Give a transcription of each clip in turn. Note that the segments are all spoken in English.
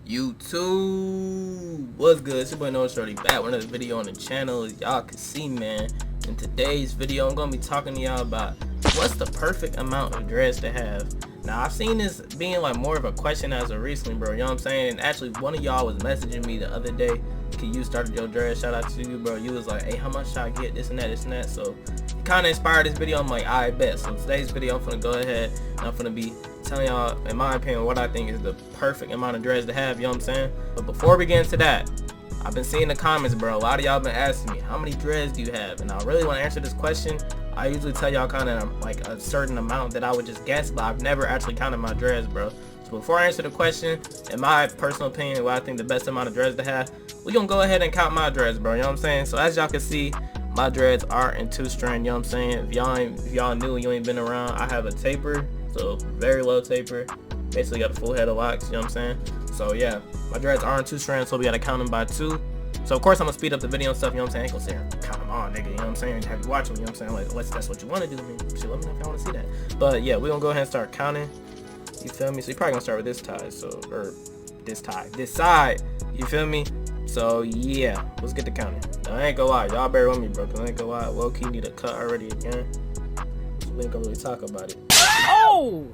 YouTube, what's good? It's your boy Noah Shorty back with another video on the channel. As y'all can see, man, in today's video I'm gonna be talking to y'all about what's the perfect amount of dreads to have. Now I've seen this being like more of a question as of recently, bro, you know what I'm saying? And actually one of y'all was messaging me the other day, can you start your dreads? Shout out to you, bro. You was like, hey, how much should I get? This and that. So it kind of inspired this video. I'm like, I bet. So today's video I'm gonna go ahead and I'm gonna be telling y'all, in my opinion, what I think is the perfect amount of dreads to have, you know what I'm saying? But before we get into that, I've been seeing the comments, bro. A lot of y'all been asking me, how many dreads do you have? And I really want to answer this question. I usually tell y'all kind of like a certain amount that I would just guess, but I've never actually counted my dreads, bro. So before I answer the question, in my personal opinion, what I think the best amount of dreads to have, we gonna go ahead and count my dreads, bro, you know what I'm saying? So as y'all can see, my dreads are in 2-strand, you know what I'm saying? If y'all new and you ain't been around, I have a taper, so very low taper. Basically got a full head of locks, you know what I'm saying? So yeah, my dreads are in 2 strands, so we gotta count them by 2. So of course I'm gonna speed up the video and stuff, you know what I'm saying? I ain't gonna sit here and count them all, nigga, you know what I'm saying? Have you watch them, you know what I'm saying? Like, unless that's what you wanna do, man. Shit, let me know if y'all wanna see that. But yeah, we're gonna go ahead and start counting. You feel me? So you're probably gonna start with this tie, so, or this side, you feel me? So yeah, let's get to counting. Now, I ain't gonna lie, y'all bear with me, bro, cause I ain't gonna lie, low-key need a cut already again. So we ain't gonna really talk about it. Oh!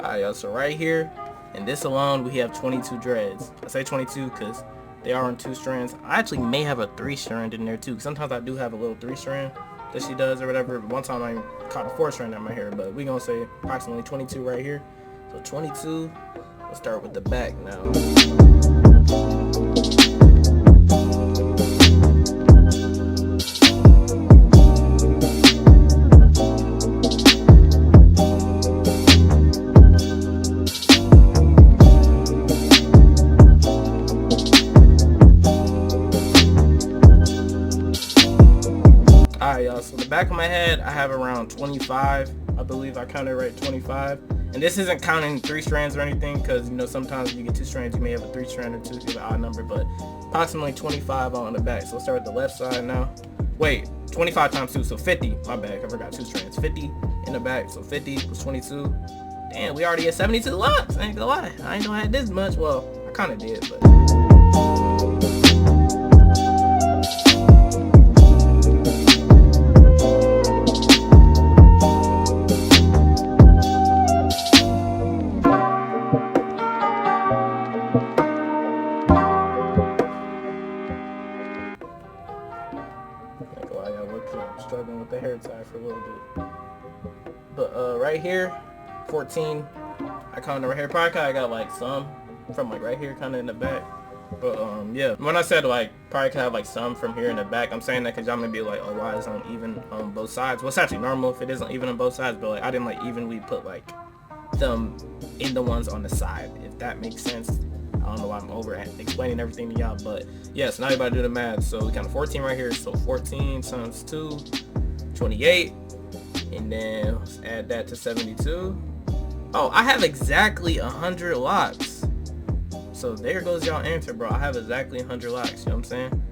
Alright, y'all, so right here, in this alone, we have 22 dreads. I say 22 because they are in 2 strands. I actually may have a 3-strand in there too. Sometimes I do have a little 3-strand that she does or whatever. One time I caught a 4-strand in my hair, but we gonna say approximately 22 right here. So 22. Let's start with the back now. Alright, y'all, so the back of my head I have around 25. I believe I counted right, 25. And this isn't counting 3 strands or anything, because you know sometimes if you get 2 strands you may have a 3-strand or 2 if you have an odd number, but approximately 25 on the back. So let's start with the left side now. Wait, 25 times 2, so 50. My bad, I forgot 2 strands. 50 in the back, so 50 plus 22. Damn, we already at 72 locks. I ain't gonna lie, I ain't know I had this much. Well, I kind of did, but I'm struggling with the hair tie for a little bit. But right here, 14. I counted right here. Probably I got like some from like right here, kind of in the back. But yeah, when I said like probably could have like some from here in the back, I'm saying that because y'all may be like, oh, why is it uneven on both sides? Well, it's actually normal if it isn't even on both sides, but like I didn't like evenly put like them in the ones on the side, if that makes sense. I don't know why I'm over explaining everything to y'all, but yes, now you about to do the math. So we got 14 right here, so 14 times 2, 28, and then let's add that to 72. Oh, I have exactly 100 locks. So there goes y'all answer, bro. I have exactly 100 locks, you know what I'm saying?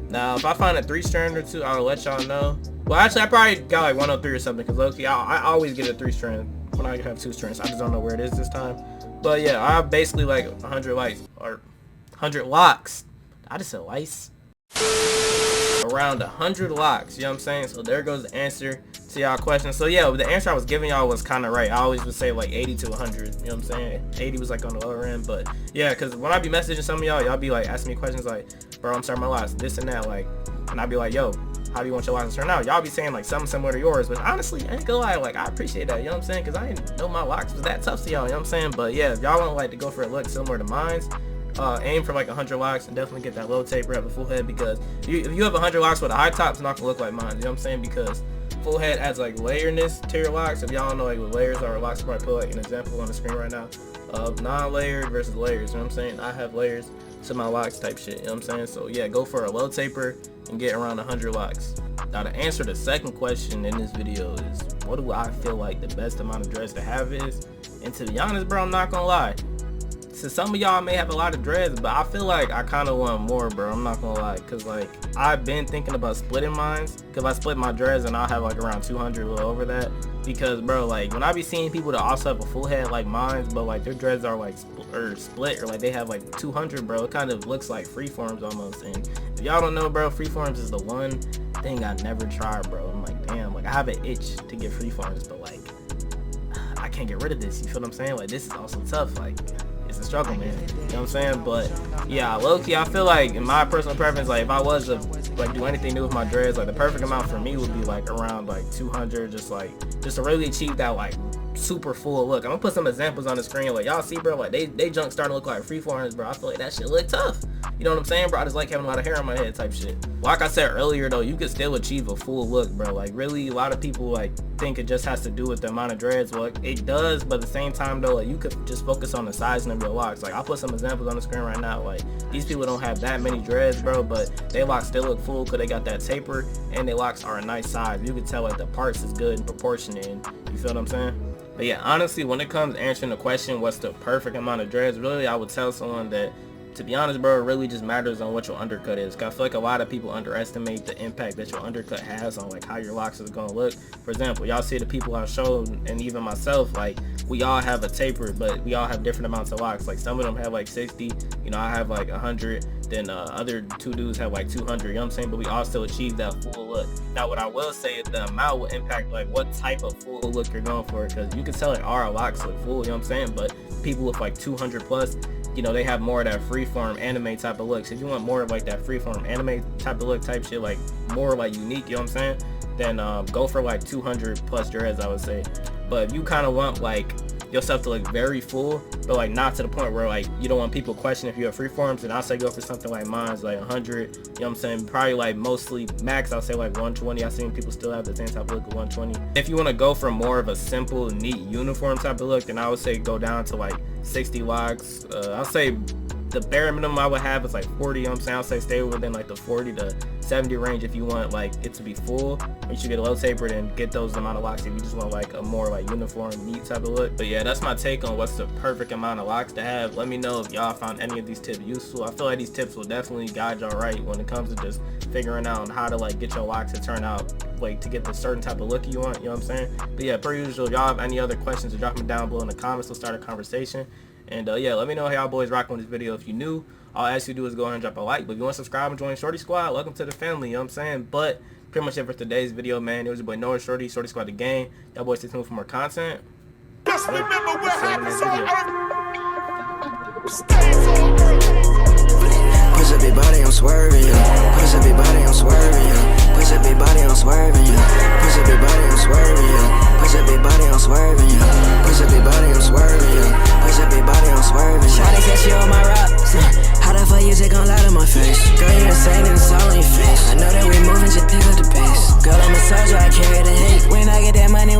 Now, if I find a 3-strand or 2, I'll let y'all know. Well, actually, I probably got like 103 or something, because low-key, I always get a 3-strand when I have 2 strands. I just don't know where it is this time. But yeah, I have basically like 100 lights, or 100 locks. I just said lice. Around 100 locks, you know what I'm saying? So there goes the answer to y'all question. So yeah, the answer I was giving y'all was kind of right. I always would say like 80 to 100, you know what I'm saying? 80 was like on the lower end, but yeah, because when I be messaging some of y'all be like asking me questions like, bro, I'm starting my locks, this and that, like, and I'd be like, yo, how do you want your locks to turn out? Y'all be saying like something similar to yours, but honestly, I ain't gonna lie, like I appreciate that, you know what I'm saying? Because I didn't know my locks was that tough to y'all, you know what I'm saying? But yeah, if y'all want like to go for a look similar to mine's, aim for like 100 locks and definitely get that low taper at the full head, because if you have 100 locks with a high top, it's not gonna look like mine, you know what I'm saying? Because full head adds like layerness to your locks. If y'all don't know like what layers are, locks, I probably put like an example on the screen right now of non-layered versus layers, you know what I'm saying? I have layers to my locks type shit, you know what I'm saying? So yeah, go for a low taper and get around 100 locks. Now to answer the second question in this video is, what do I feel like the best amount of dreads to have is? And to be honest, bro, I'm not gonna lie, so some of y'all may have a lot of dreads, but I feel like I kind of want more, bro. I'm not gonna lie, cause like I've been thinking about splitting mines, cause I split my dreads and I'll have like around 200, a little over that. Because bro, like when I be seeing people that also have a full head like mine, but like their dreads are like split, or like they have like 200, bro, it kind of looks like freeforms almost. And if y'all don't know, bro, freeforms is the one thing I never tried, bro. I'm like, damn, like I have an itch to get freeforms, but like I can't get rid of this. You feel what I'm saying? Like this is also tough. Like it's a struggle, man. You know what I'm saying? But yeah, low-key, I feel like in my personal preference, like if I was to like do anything new with my dreads, like the perfect amount for me would be like around like 200, just to really achieve that like super full look. I'm gonna put some examples on the screen. Like y'all see, bro, like they junk starting to look like freeforms, bro. I feel like that shit look tough. You know what I'm saying, bro? I just like having a lot of hair on my head type shit. Like I said earlier though, you could still achieve a full look, bro. Like really, a lot of people like think it just has to do with the amount of dreads. Well, it does, but at the same time though, like you could just focus on the sizing of your locks. Like I'll put some examples on the screen right now. Like these people don't have that many dreads, bro, but their locks still look full because they got that taper and their locks are a nice size. You can tell like the parts is good and proportionate. And you feel what I'm saying? But yeah, honestly, when it comes to answering the question, what's the perfect amount of dreads, really, I would tell someone that, to be honest, bro, it really just matters on what your undercut is. Cause I feel like a lot of people underestimate the impact that your undercut has on like how your locks is gonna look. For example, y'all see the people I've shown, and even myself, like we all have a taper, but we all have different amounts of locks. Like some of them have like 60, you know, I have like 100. Then other two dudes have like 200, you know what I'm saying? But we all still achieve that full look. Now what I will say is the amount will impact like what type of full look you're going for, because you can tell like our locks look full, you know what I'm saying? But people with like 200 plus, you know, they have more of that freeform anime type of looks. If you want more of like that freeform anime type of look type shit, like more like unique, you know what I'm saying? Then go for like 200 plus dreads, I would say. But if you kind of want like yourself to look very full, but like not to the point where like you don't want people questioning if you have freeforms, and I'll say go for something like mine's like 100, you know what I'm saying? Probably like mostly max, I'll say like 120. I've seen people still have the same type of look of 120. If you want to go for more of a simple, neat, uniform type of look, then I would say go down to like 60 locks. I'll say the bare minimum I would have is like 40, you know what I'm saying? I'll say stay within like the 40 to 70 range if you want like it to be full. You should get a low tapered and get those amount of locks if you just want like a more like uniform, neat type of look. But yeah, that's my take on what's the perfect amount of locks to have. Let me know if y'all found any of these tips useful. I feel like these tips will definitely guide y'all right when it comes to just figuring out how to like get your locks to turn out like to get the certain type of look you want, you know what I'm saying? But yeah, per usual, y'all have any other questions, or drop them down below in the comments. We'll start a conversation. And yeah, let me know how y'all boys rocking with this video. If you new, all I ask you to do is go ahead and drop a like. But if you want to subscribe and join Shorty Squad, welcome to the family, you know what I'm saying? But pretty much it for today's video, man. It was your boy Noah, Shorty Squad the gang. Y'all boys stay tuned for more content. Just remember what happens on Earth. Push up your body, I'm swerving, yeah. Push up your body, I'm swerving, yeah. Push up your body, I'm swerving, yeah. Push up your body, I'm swerving, yeah. Push up your body, I'm swerving, yeah. Push up your body, I'm swerving, yeah. Push up your body, I'm swerving. Shawty said she on my rocks. How the fuck you just gon' lie to my face? Girl, you insane and it's all on your face. I know that we moving, just pick up the pace. Girl, I'm a soldier, I carry the hate. When I get that money,